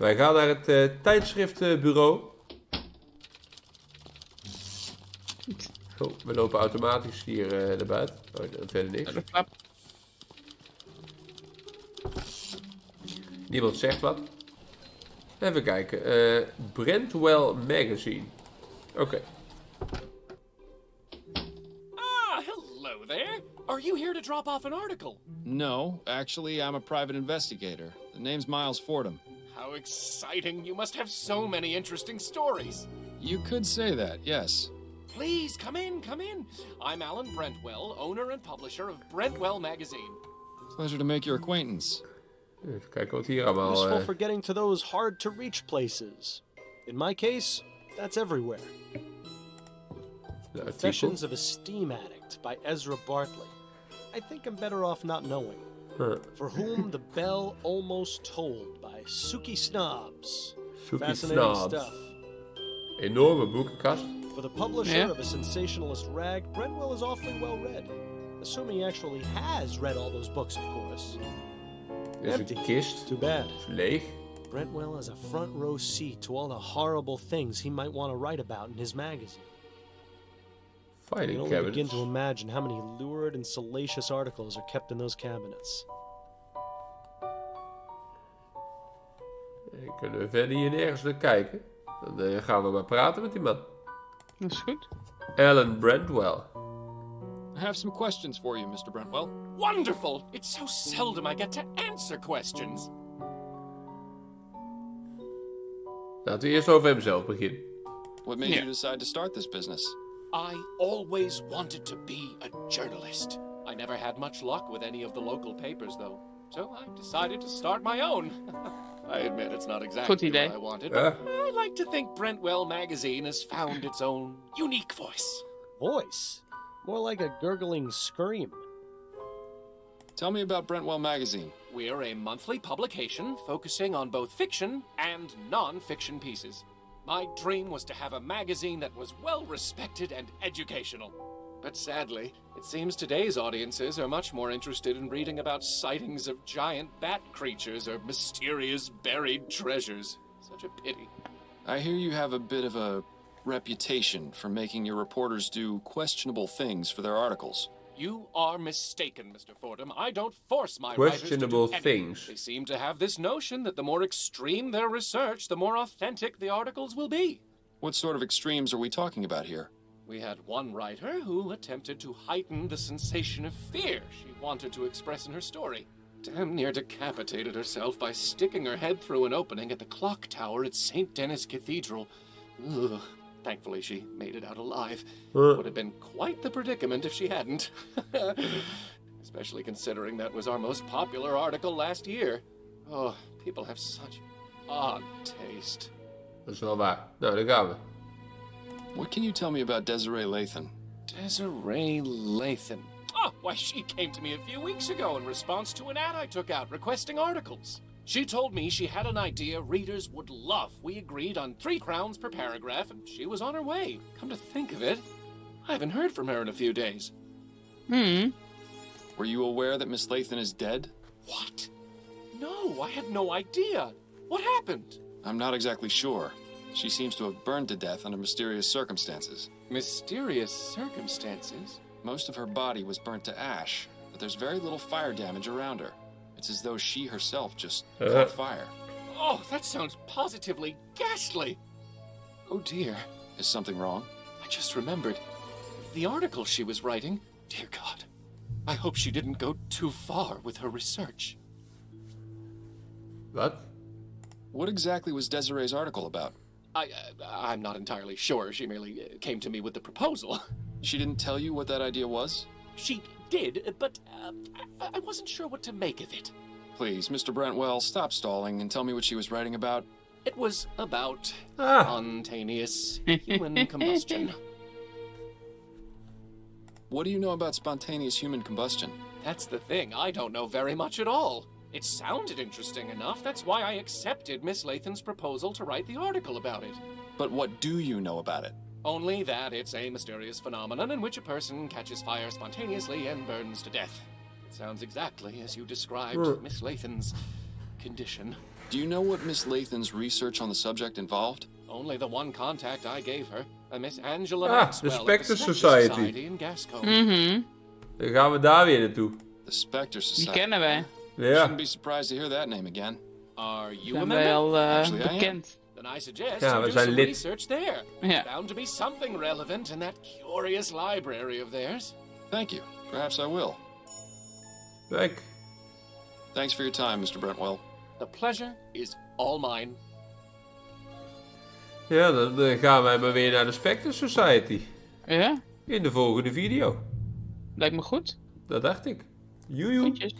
Wij gaan naar het tijdschriftbureau. Oh, we lopen automatisch hier naar buiten. Oh, dat verder niks. Niemand zegt wat. Even kijken. Brentwell magazine. Oké. Ah, hello there. Are you here to drop off an article? No, actually, I'm a private investigator. The name's Miles Fordham. How exciting. You must have so many interesting stories. You could say that, yes. Please, come in, come in. I'm Alan Brentwell, owner and publisher of Brentwell magazine. Pleasure to make your acquaintance. Even kijken wat hier allemaal... Useful for getting to those hard-to-reach places. In my case, that's everywhere. Confessions of a Steam Addict by Ezra Bartley. I think I'm better off not knowing. For Whom the Bell Almost Tolled by Suki Snobs. Fascinating stuff. Enorme boekenkast. For the publisher of a sensationalist rag, Brentwell is awfully well read. Assuming he actually has read all those books, of course. Dit is een kist. Too bad. Het is leeg. Brentwell has a front row seat to all the horrible things he might want to write about in his magazine. I can only begin to imagine how many lurid and salacious articles are kept in those cabinets. Kunnen we verder hier nergens naar kijken? Dan gaan we maar praten met die man. Dat is goed. Alan Brentwell. I have some questions for you, Mr. Brentwell. Wonderful! It's so seldom I get to answer questions. Laten we eerst over hemzelf beginnen. What made you decide to start this business? I always wanted to be a journalist. I never had much luck with any of the local papers, though. So I decided to start my own. I admit it's not exactly what I wanted, but I like to think Brentwell magazine has found its own unique voice. Voice? More like a gurgling scream. Tell me about Brentwell magazine. We're a monthly publication focusing on both fiction and non-fiction pieces. My dream was to have a magazine that was well-respected and educational. But sadly, it seems today's audiences are much more interested in reading about sightings of giant bat creatures or mysterious buried treasures. Such a pity. I hear you have a bit of a reputation for making your reporters do questionable things for their articles. You are mistaken, Mr. Fordham. I don't force my writers to do Questionable anything. things. They seem to have this notion that the more extreme their research, the more authentic the articles will be. What sort of extremes are we talking about here? We had one writer who attempted to heighten the sensation of fear she wanted to express in her story. Damn near decapitated herself by sticking her head through an opening at the clock tower at St. Denis Cathedral. Ugh. Thankfully, she made it out alive. Would have been quite the predicament if she hadn't. Especially considering that was our most popular article last year. Oh, people have such odd taste. Dat is wel waar. Nou, daar gaan we. What can you tell me about Desiree Lathan? Desiree Lathan. Oh, why, she came to me a few weeks ago in response to an ad I took out requesting articles. She told me she had an idea readers would love. We agreed on 3 crowns per paragraph, and she was on her way. Come to think of it, I haven't heard from her in a few days. Were you aware that Miss Lathan is dead? What? No, I had no idea. What happened? I'm not exactly sure. She seems to have burned to death under mysterious circumstances. Mysterious circumstances? Most of her body was burnt to ash, but there's very little fire damage around her. It's as though she herself just caught fire. Oh, that sounds positively ghastly. Oh dear. Is something wrong? I just remembered. The article she was writing, dear God. I hope she didn't go too far with her research. Wat? What exactly was Desiree's article about? I'm not entirely sure. She merely came to me with the proposal. She didn't tell you what that idea was? She did, but I wasn't sure what to make of it. Please, Mr. Brentwell, stop stalling and tell me what she was writing about. It was about spontaneous human combustion. What do you know about spontaneous human combustion? That's the thing. I don't know very much at all. It sounded interesting enough. That's why I accepted Miss Lathan's proposal to write the article about it. But what do you know about it? Only that it's a mysterious phenomenon in which a person catches fire spontaneously and burns to death. It sounds exactly as you described Miss Lathan's condition. Do you know what Miss Lathan's research on the subject involved? Only the one contact I gave her, a Miss Angela Ah, Maxwell de of Spectre Spectre Society. in Gascony. Mhm. Dan gaan we daar weer naartoe. The Spectre Die Society. kennen wij. Ja. Shouldn't be surprised to hear that name again. Are you a Zijn wij member? al Actually, I am. bekend. Then I suggest Ja, you we do zijn some lid. research there. Ja. Bound to be something relevant in that curious library of theirs. Thank you. Perhaps I will. Kijk. Thanks for your time, Mr. Brentwell. The pleasure is all mine. Ja, dan gaan wij maar weer naar de Spectre Society. Ja, In de volgende video. lijkt me goed. Dat dacht ik. Joejoe. Goedjes.